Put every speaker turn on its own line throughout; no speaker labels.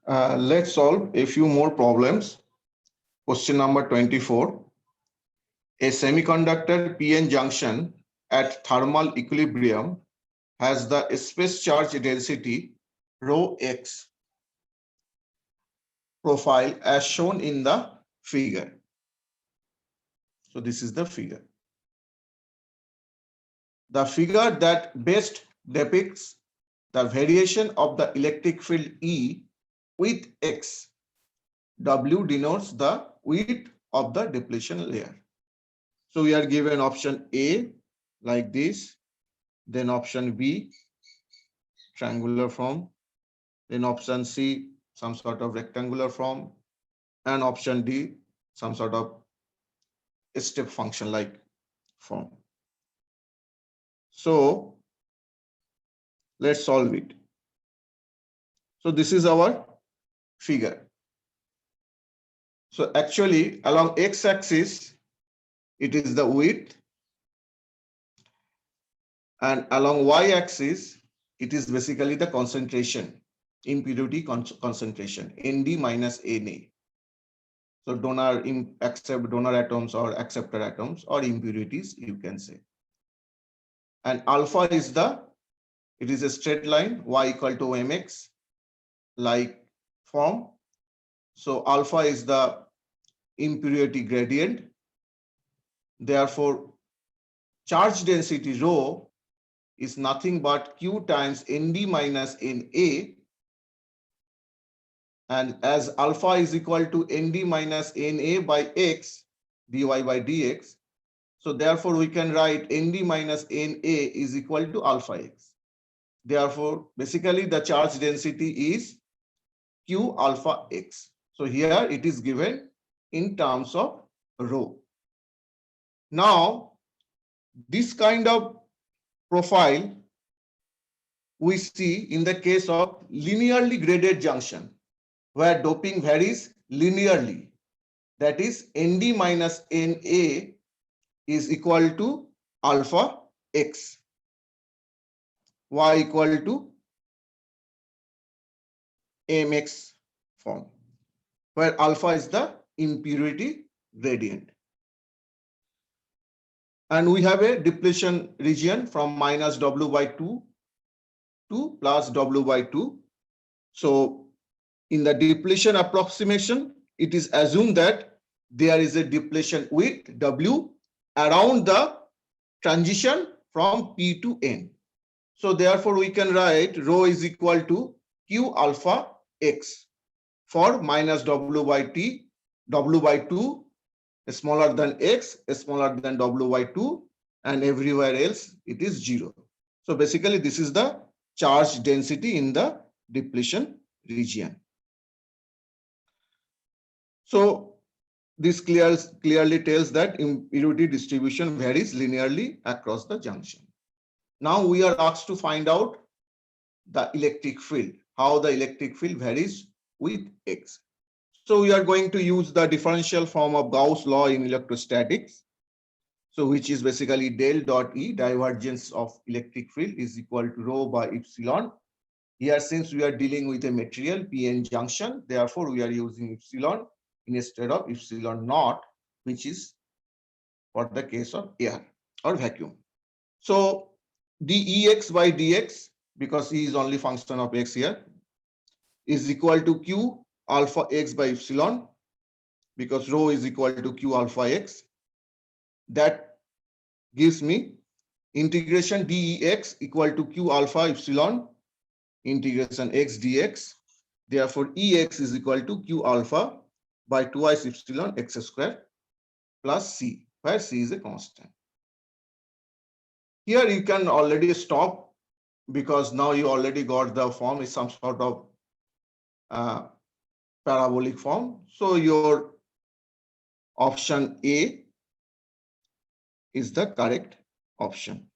Let's solve a few more problems. Question number 24. A semiconductor PN junction at thermal equilibrium has the space charge density rho x profile as shown in the figure. So this is the figure. The figure that best depicts the variation of the electric field E with x. W denotes the width of the depletion layer. So we are given option A like this, then option B, triangular form, then option C, some sort of rectangular form, and option D, some sort of step function like form. So let's solve it. So this is our figure. So actually along x-axis, it is the width, and along y-axis, it is basically the concentration, impurity concentration, Nd minus Na. So donor atoms or acceptor atoms or impurities, you can say. And alpha is it is a straight line, y equal to mx, like form. So alpha is the impurity gradient. Therefore, charge density rho is nothing but Q times Nd minus Na. And as alpha is equal to Nd minus Na by x, dy by dx. So therefore, we can write Nd minus Na is equal to alpha x. Therefore, basically the charge density is Q alpha x. So here it is given in terms of rho. Now, this kind of profile we see in the case of linearly graded junction, where doping varies linearly. That is, Nd minus Na is equal to alpha x, y equal to mx form, where alpha is the impurity gradient. And we have a depletion region from minus W by 2 to plus W by 2. So in the depletion approximation, it is assumed that there is a depletion with W around the transition from P to N. So therefore, we can write rho is equal to Q alpha x for minus W by T, W by 2 smaller than x, smaller than W by 2, and everywhere else it is 0. So basically, this is the charge density in the depletion region. So this clearly tells that impurity distribution varies linearly across the junction. Now we are asked to find out the electric field, how the electric field varies with x. So we are going to use the differential form of Gauss law in electrostatics. So which is basically del dot E, divergence of electric field, is equal to rho by epsilon. Here, since we are dealing with a material PN junction, therefore we are using epsilon instead of epsilon naught, which is for the case of air or vacuum. So dEx by dx, because E is only function of x here, is equal to Q alpha x by epsilon, because rho is equal to Q alpha x. That gives me integration dEx equal to Q alpha epsilon integration x dx. Therefore, Ex is equal to Q alpha by twice epsilon x square plus C, where C is a constant. Here you can already stop, because now you already got the form is some sort of parabolic form. So your option A is the correct option.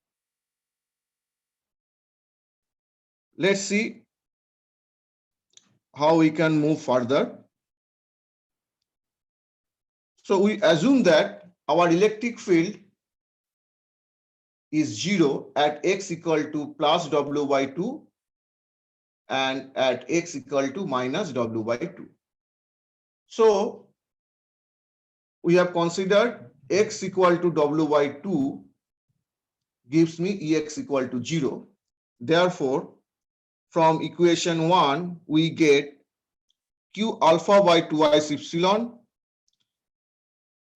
Let's see how we can move further. So we assume that our electric field is 0 at x equal to plus W by 2 and at x equal to minus w by 2. So we have considered x equal to w by 2 gives me ex equal to 0. Therefore, from equation 1, we get q alpha by 2i epsilon.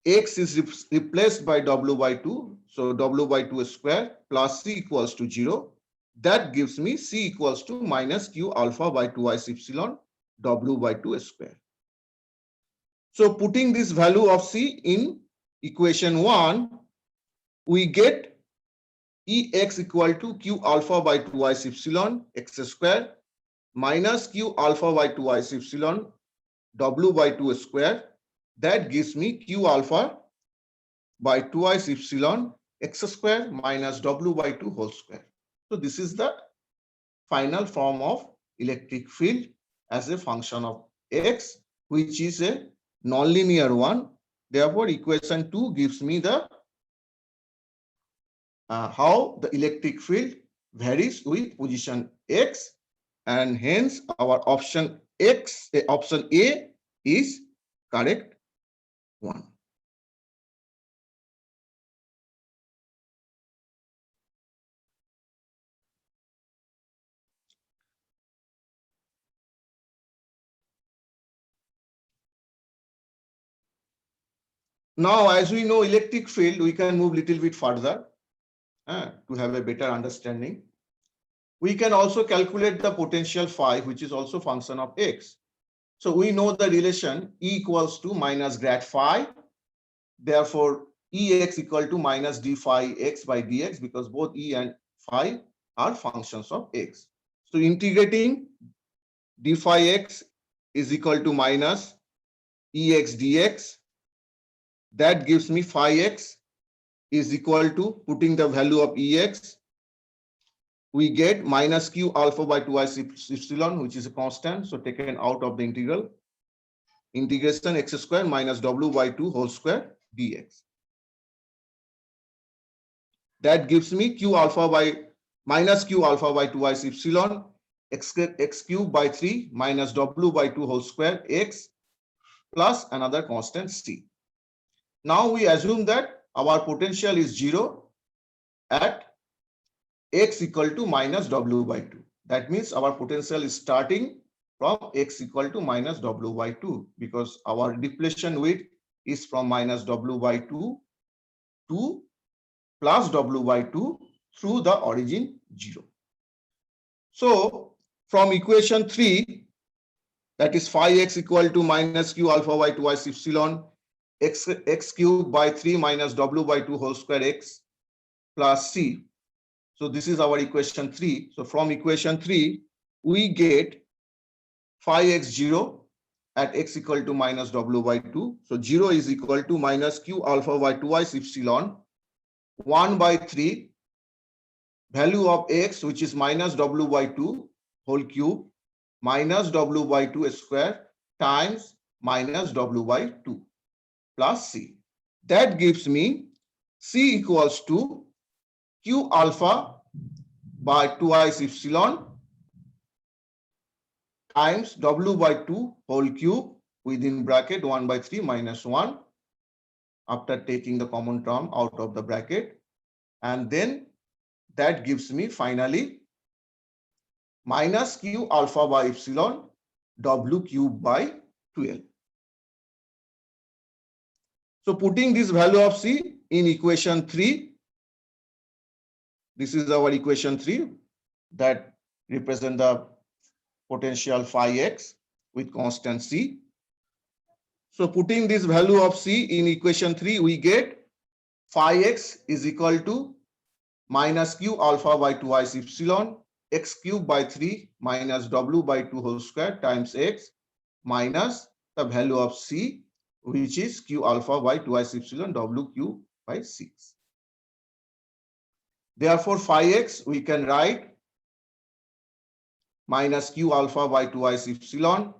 X is replaced by w by 2. So w by 2 square plus c equals to 0. That gives me c equals to minus q alpha by 2i epsilon w by 2 square. So putting this value of c in equation 1, we get Ex equal to q alpha by 2i epsilon x square minus q alpha by 2i epsilon w by 2 square. That gives me q alpha by 2i epsilon x square minus w by 2 whole square. So this is the final form of electric field as a function of x, which is a nonlinear one. Therefore, equation 2 gives me the how the electric field varies with position x, and hence our option option A is correct one. Now, as we know electric field, we can move little bit further to have a better understanding. We can also calculate the potential phi, which is also function of x. So we know the relation E equals to minus grad phi. Therefore, Ex equal to minus d phi x by dx, because both E and phi are functions of x. So integrating d phi x is equal to minus Ex dx. That gives me phi x is equal to, putting the value of Ex, we get minus q alpha by 2i epsilon, which is a constant, so taken out of the integral. Integration x square minus w by 2 whole square dx. That gives me q alpha by minus q alpha by 2i epsilon x cube by 3 minus w by 2 whole square x plus another constant c. Now we assume that our potential is 0 at x equal to minus w by 2. That means our potential is starting from x equal to minus w by 2, because our depletion width is from minus w by 2 to plus w by 2 through the origin 0. So from equation 3, that is phi x equal to minus q alpha by 2i epsilon x cube by 3 minus w by 2 whole square x plus c. So this is our equation 3. So from equation 3, we get phi x 0 at x equal to minus w by 2. So 0 is equal to minus q alpha by 2i epsilon 1 by 3 value of x, which is minus w by 2 whole cube minus w by 2 square times minus w by 2 plus c. That gives me c equals to q alpha by 2i epsilon times w by 2 whole cube within bracket 1 by 3 minus 1 after taking the common term out of the bracket, and then that gives me finally minus q alpha by epsilon w cube by 12. So putting this value of c in equation 3, this is our equation 3 that represent the potential phi x with constant c. So putting this value of c in equation 3, we get phi x is equal to minus q alpha by 2i epsilon x cube by 3 minus w by 2 whole square times x minus the value of c, which is q alpha by 2i epsilon w cube by 6. Therefore, phi x we can write minus q alpha by 2i epsilon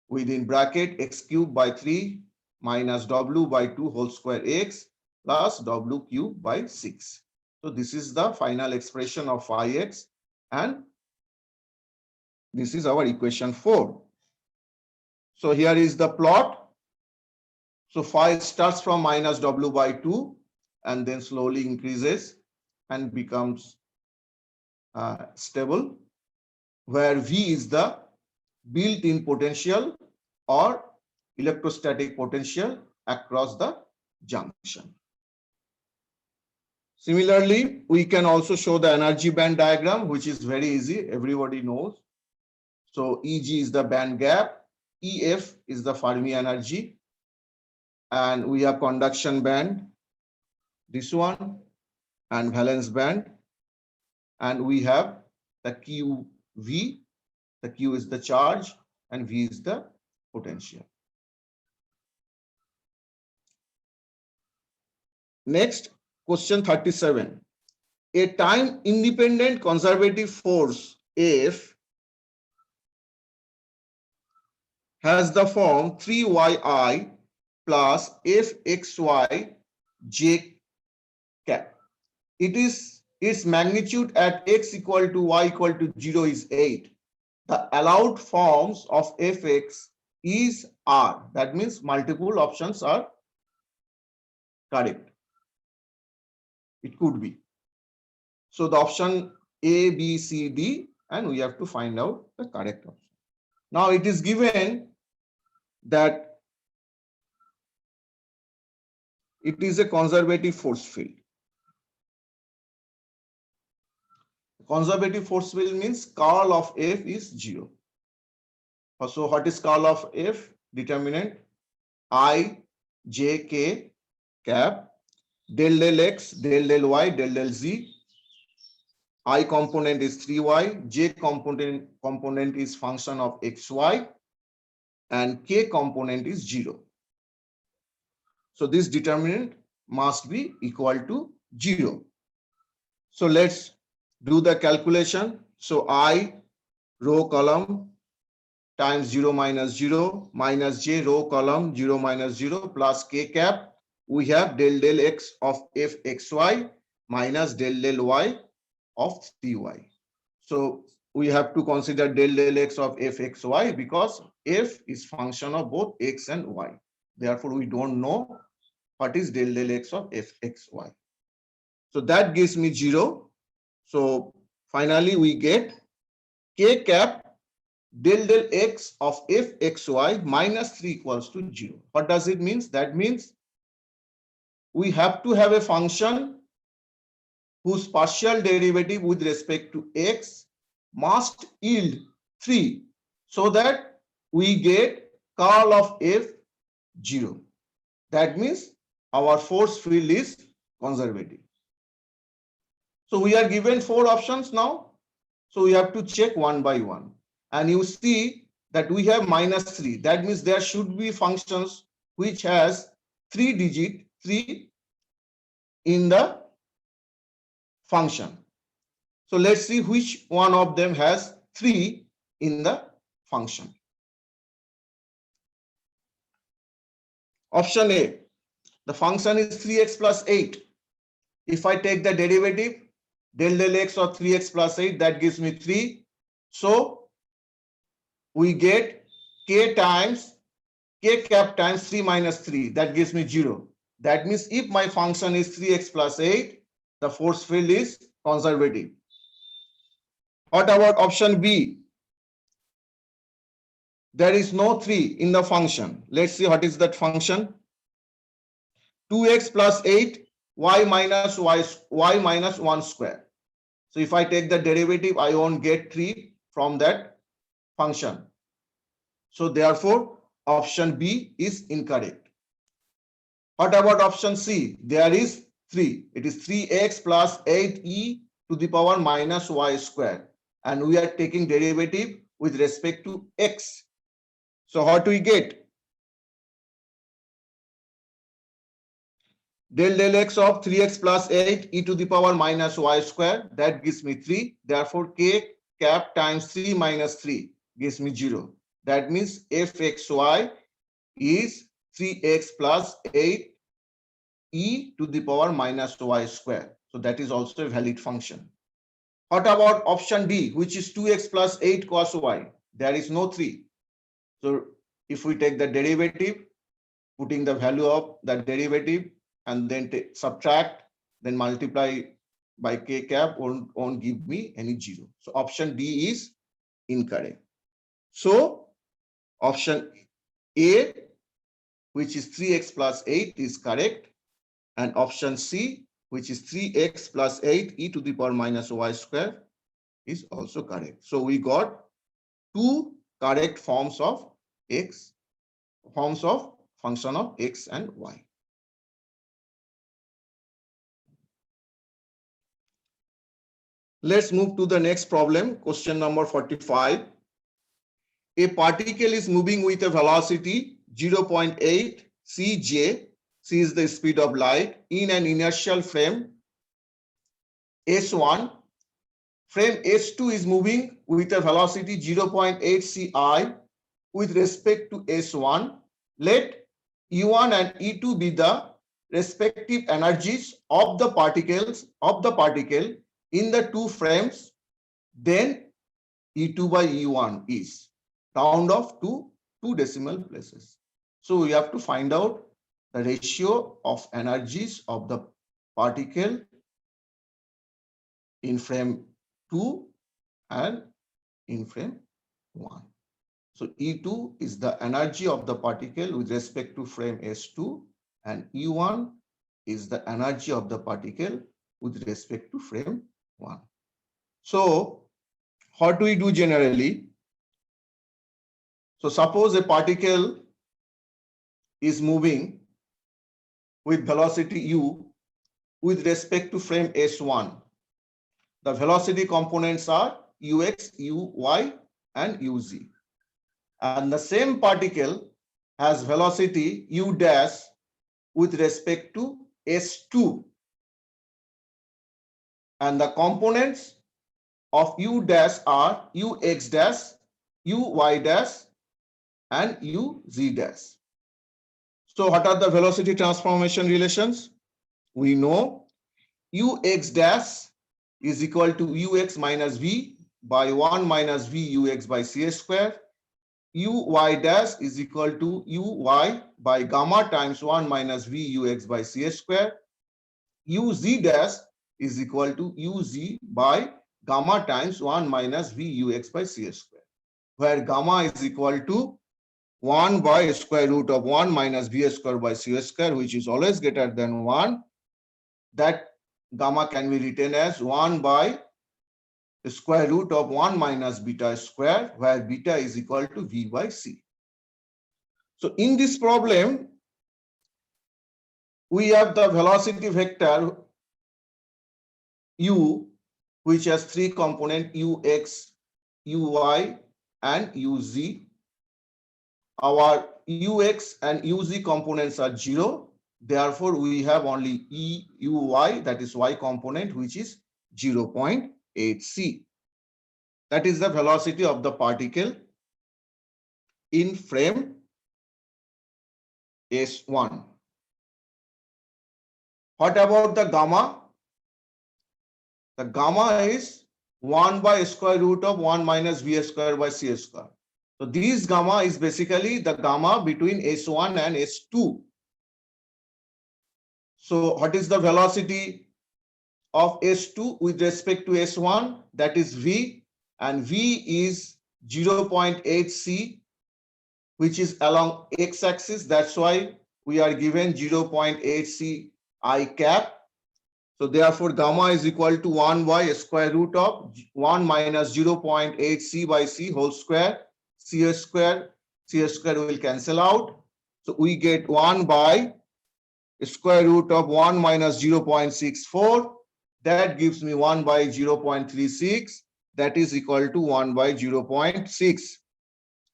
within bracket x cube by 3 minus w by 2 whole square x plus w cube by 6. So this is the final expression of phi x, and This is our equation 4. So here is the plot. So phi starts from minus w by 2 and then slowly increases and becomes stable, where V is the built-in potential or electrostatic potential across the junction. Similarly, we can also show the energy band diagram, which is very easy. Everybody knows. So Eg is the band gap, Ef is the Fermi energy, and we have conduction band, this one, and valence band, and we have the QV. The Q is the charge and V is the potential. Next, question 37. A time independent conservative force F has the form 3yi plus fxy j cap. Its magnitude at x equal to y equal to 0 is 8. The allowed forms of fx is r. That means multiple options are correct. It could be. So the option A, B, C, D, and we have to find out the correct option. Now it is given that it is a conservative force field. Conservative force field means curl of F is 0. So what is curl of F? Determinant I, J, K, cap, del del X, del del Y, del del Z. I component is 3y, J component is function of xy, and K component is 0. So this determinant must be equal to 0. So let's do the calculation. So I row column times 0 minus 0 minus J row column 0 minus 0 plus K cap. We have del del X of fxy minus del del Y of 3y. So we have to consider del del X of fxy because f is function of both x and y. Therefore, we don't know what is del del X of fxy. So that gives me 0. So finally, we get K cap del del X of fxy minus 3 equals to 0. What does it mean? That means we have to have a function whose partial derivative with respect to x must yield 3 so that we get curl of f 0. That means our force field is conservative. So we are given 4 options now. So we have to check one by one. And you see that we have minus 3. That means there should be functions which has 3 digit 3 in the function. So let's see which one of them has 3 in the function. Option A, the function is 3x plus 8. If I take the derivative, del del X of 3x plus 8, that gives me 3. So we get K times K cap times 3 minus 3, that gives me 0. That means if my function is 3x plus 8, the force field is conservative. What about option B? There is no 3 in the function. Let's see what is that function. 2x plus 8, y minus 1 square. So if I take the derivative, I won't get 3 from that function. So therefore, option B is incorrect. What about option C? There is 3. It is 3x plus 8e to the power minus y square. And we are taking derivative with respect to x. So what do we get? Del del X of 3x plus 8 e to the power minus y square, that gives me 3. Therefore, K cap times 3 minus 3 gives me 0. That means fxy is 3x plus 8 e to the power minus y square. So that is also a valid function. What about option D, which is 2x plus 8 cos y? There is no 3. So if we take the derivative, putting the value of that derivative and then subtract, then multiply by k cap won't give me any 0. So option D is incorrect. So option A, which is 3x plus 8 is correct, and option C, which is 3x plus 8 e to the power minus y square is also correct. So we got two correct forms of function of x and y. Let's move to the next problem, question number 45. A particle is moving with a velocity 0.8 cj, c is the speed of light, in an inertial frame S1. Frame S2 is moving with a velocity 0.8 ci with respect to S1. Let E1 and E2 be the respective energies of the particle in the two frames. Then E2 by E1 is round off to 2 decimal places. So we have to find out the ratio of energies of the particle in frame 2 and in frame 1. So E2 is the energy of the particle with respect to frame S2, and E1 is the energy of the particle with respect to frame 1. So what do we do generally? So suppose a particle is moving with velocity u with respect to frame S1. The velocity components are ux, uy, and uz. And the same particle has velocity u dash with respect to S2. And the components of u dash are ux dash, uy dash, and uz dash. So what are the velocity transformation relations? We know ux dash is equal to ux minus v by 1 minus v ux by c square. Uy dash is equal to uy by gamma times 1 minus v ux by c square. Uz dash is equal to uz by gamma times 1 minus v ux by c square, where gamma is equal to 1 by square root of 1 minus v square by c square, which is always greater than 1. That gamma can be written as 1 by the square root of 1 minus beta square, where beta is equal to v by c. So in this problem, we have the velocity vector u, which has 3 components, ux, uy, and uz. Our ux and uz components are 0. Therefore, we have only uy, that is y component, which is 0.8 c. That is the velocity of the particle in frame S1. What about the gamma? The gamma is 1 by square root of 1 minus v square by c square. So this gamma is basically the gamma between S1 and S2. So what is the velocity of S2 with respect to S1? That is v, and v is 0.8 c, which is along x-axis. That's why we are given 0.8 c I cap. So therefore, gamma is equal to 1 by square root of 1 minus 0.8 c by c whole square. C square will cancel out. So we get 1 by square root of 1 minus 0.64. That gives me 1 by 0.36. That is equal to 1 by 0.6.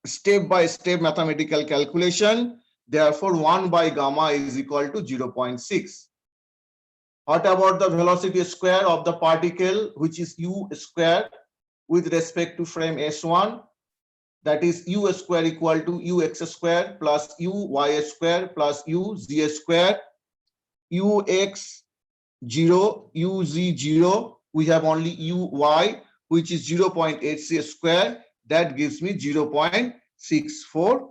Step by step mathematical calculation. Therefore, 1 by gamma is equal to 0.6. What about the velocity square of the particle, which is u square with respect to frame S1? That is u square equal to ux square plus uy square plus uz square. Ux 0, uz 0, we have only Uy, which is 0.8 C square. That gives me 0.64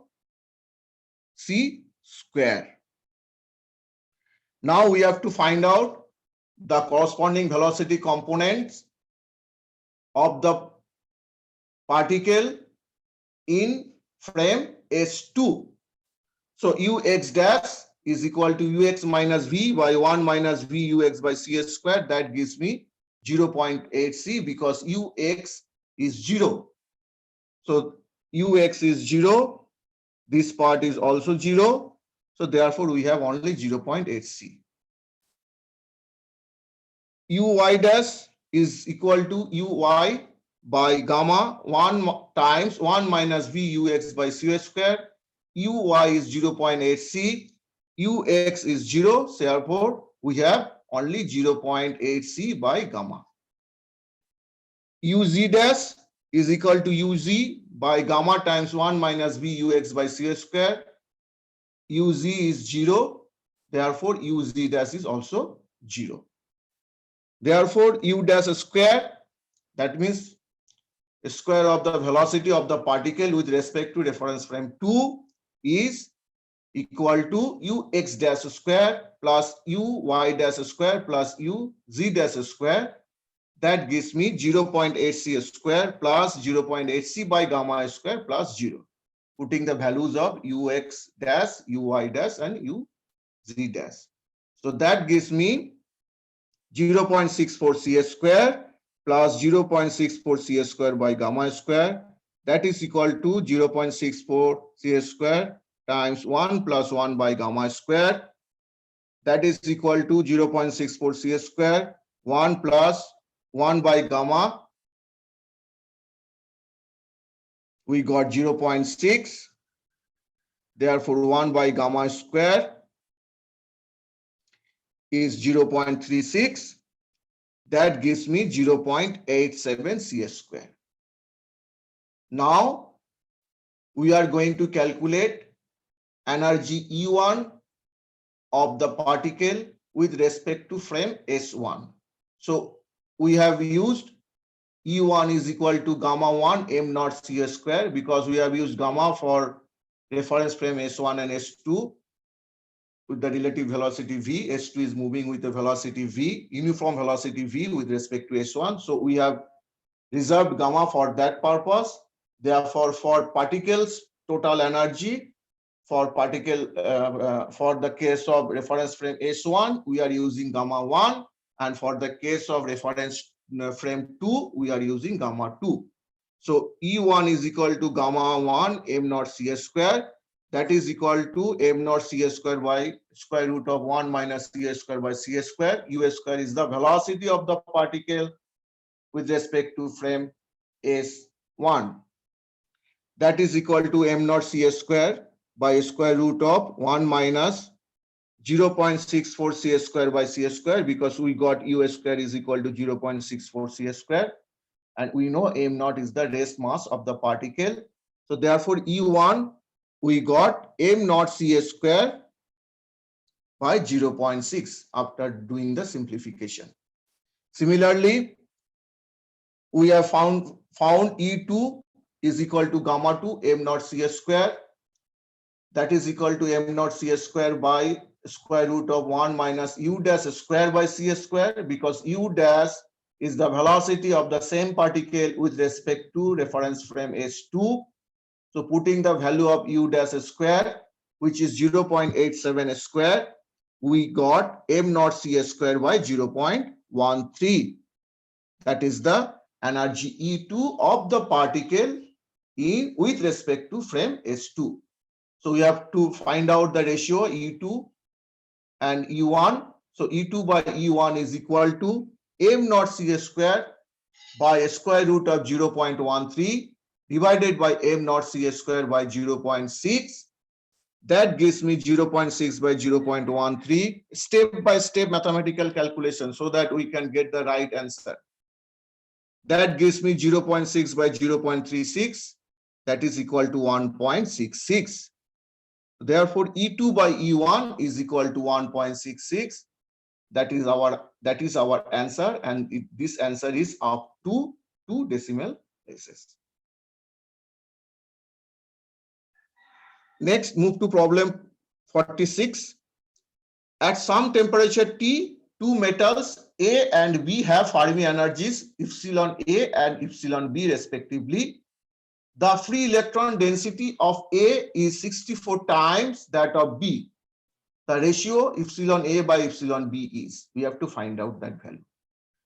C square. Now we have to find out the corresponding velocity components of the particle in frame S2. So Ux dash is equal to Ux minus V by 1 minus V Ux by Cs squared. That gives me 0.8 C because Ux is 0. So Ux is 0. This part is also 0. So therefore we have only 0.8 C. Uy dash is equal to Uy by gamma 1 times 1 minus Vux by Cs squared. Uy is 0.8 C. Ux is 0. So therefore, we have only 0.8 C by gamma. Uz dash is equal to Uz by gamma times 1 minus Vux by Cs squared. Uz is 0. Therefore, Uz dash is also 0. Therefore, U dash square, that means square of the velocity of the particle with respect to reference frame 2 is equal to Ux dash square plus Uy dash square plus Uz dash square. That gives me 0.8 C square plus 0.8 C by gamma square plus 0. Putting the values of Ux dash, Uy dash and Uz dash. So that gives me 0.64 C square plus 0.64 C square by gamma square. That is equal to 0.64 C square times 1 plus 1 by gamma square. That is equal to 0.64 C square, 1 plus 1 by gamma. We got 0.6. Therefore, 1 by gamma square is 0.36. That gives me 0.87 C square. Now, we are going to calculate energy E1 of the particle with respect to frame S1. So, we have used E1 is equal to gamma 1 m naught C square because we have used gamma for reference frame S1 and S2 with the relative velocity V. S2 is moving with the velocity V, uniform velocity V with respect to S1. So we have reserved gamma for that purpose. Therefore, for particles total energy, for the case of reference frame S1, we are using gamma 1, and for the case of reference frame 2, we are using gamma 2. So E1 is equal to gamma 1 m naught C square. That is equal to m naught C square by square root of 1 minus C square by C square. U square is the velocity of the particle with respect to frame S1. That is equal to m naught C square by square root of 1 minus 0.64 C square by C square because we got U square is equal to 0.64 C square. And we know m naught is the rest mass of the particle. So therefore, E1, we got m naught C square by 0.6 after doing the simplification. Similarly, we have found E2 is equal to gamma 2 m naught C square. That is equal to m naught C square by square root of 1 minus U dash square by C square because U dash is the velocity of the same particle with respect to reference frame S2. So putting the value of U dash square, which is 0.87 square, we got m naught C square by 0.13. That is the energy E2 of the particle with respect to frame S2. So we have to find out the ratio E2 and E1. So E2 by E1 is equal to m naught C square by square root of 0.13 divided by m naught C square by 0.6. That gives me 0.6 by 0.13. Step-by-step mathematical calculation so that we can get the right answer. That gives me 0.6 by 0.36. That is equal to 1.66. Therefore, E2 by E1 is equal to 1.66. That is our answer, and this answer is up to 2 decimal places. Next, move to problem 46. At some temperature T, two metals A and B have Fermi energies epsilon A and epsilon B respectively. The free electron density of A is 64 times that of B. The ratio epsilon A by epsilon B is. We have to find out that value.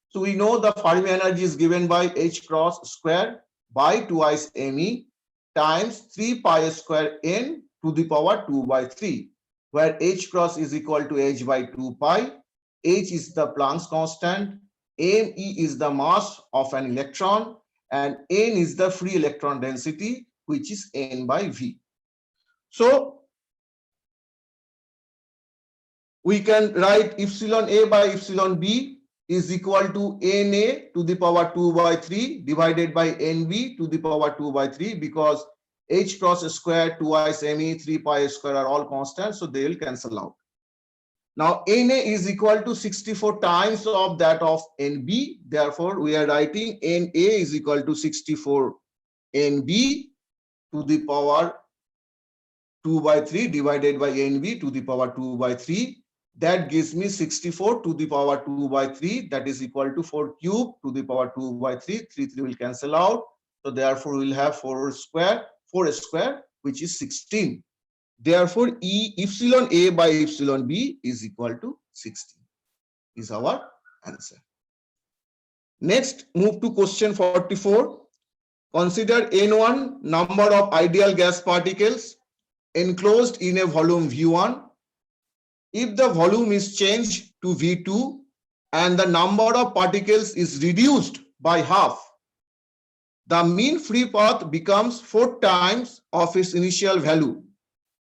So we know the Fermi energy is given by H cross square by twice Me times 3 pi square N to the power 2 by 3, where H cross is equal to H by 2 pi. H is the Planck's constant, Me is the mass of an electron, and N is the free electron density, which is N by V. So we can write epsilon A by epsilon B is equal to Na to the power 2 by 3 divided by Nb to the power 2 by 3, because H cross square, twice Me, 3 pi square are all constants, so they will cancel out. Now Na is equal to 64 times of that of Nb. Therefore, we are writing Na is equal to 64 Nb to the power 2 by 3 divided by Nb to the power 2 by 3. That gives me 64 to the power 2 by 3. That is equal to 4 cube to the power 2 by 3. 3 will cancel out. So therefore, we will have 4 square, which is 16. Therefore, epsilon A by epsilon B is equal to 16 is our answer. Next, move to question 44. Consider N1 number of ideal gas particles enclosed in a volume V1. If the volume is changed to V2 and the number of particles is reduced by half, the mean free path becomes 4 times of its initial value.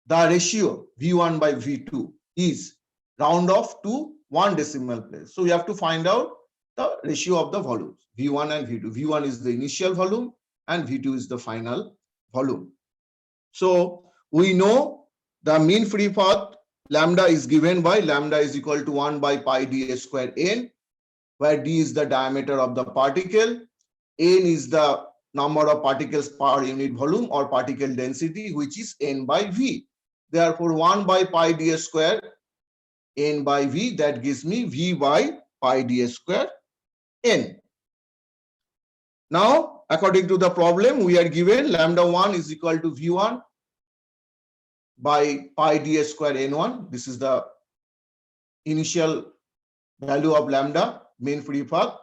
The ratio V1 by V2 is round off to 1 decimal place. So we have to find out the ratio of the volumes, V1 and V2. V1 is the initial volume and V2 is the final volume. So we know the mean free path lambda is given by lambda is equal to 1 by pi d square n, where d is the diameter of the particle, n is the number of particles per unit volume or particle density, which is n by v. Therefore, 1 by pi d square n by v, that gives me v by pi d square n. Now, according to the problem, we are given lambda 1 is equal to v1 by pi d square n1. This is the initial value of lambda, mean free path.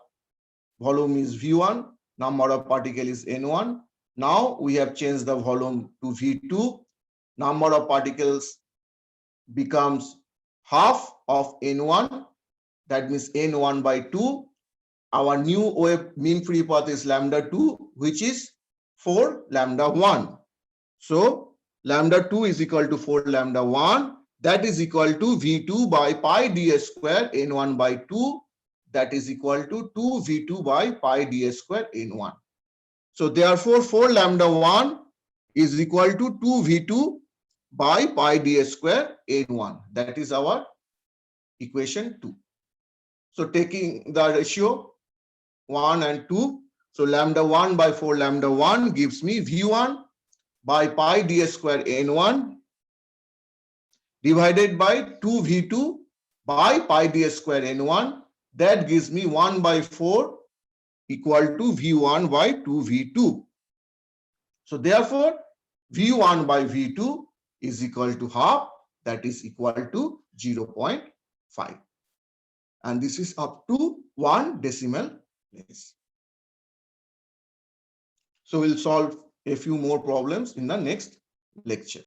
Volume is v1, number of particle is n1. Now we have changed the volume to v2. Number of particles becomes half of n1. That means n1 by 2. Our new wave mean free path is lambda 2, which is 4 lambda 1. So lambda 2 is equal to 4 lambda 1. That is equal to V2 by pi d square n1 by 2. That is equal to 2 V2 by pi d square n1. So therefore, 4 lambda 1 is equal to 2 V2 by pi d square n1. That is our equation 2. So taking the ratio 1 and 2, so lambda 1 by 4 lambda 1 gives me V1 by pi d square n1 divided by 2 V2 by pi d square n1. That gives me 1 by 4 equal to V1 by 2 V2. So therefore, V1 by V2 is equal to half, that is equal to 0.5. And this is up to 1 decimal place. So we'll solve a few more problems in the next lecture.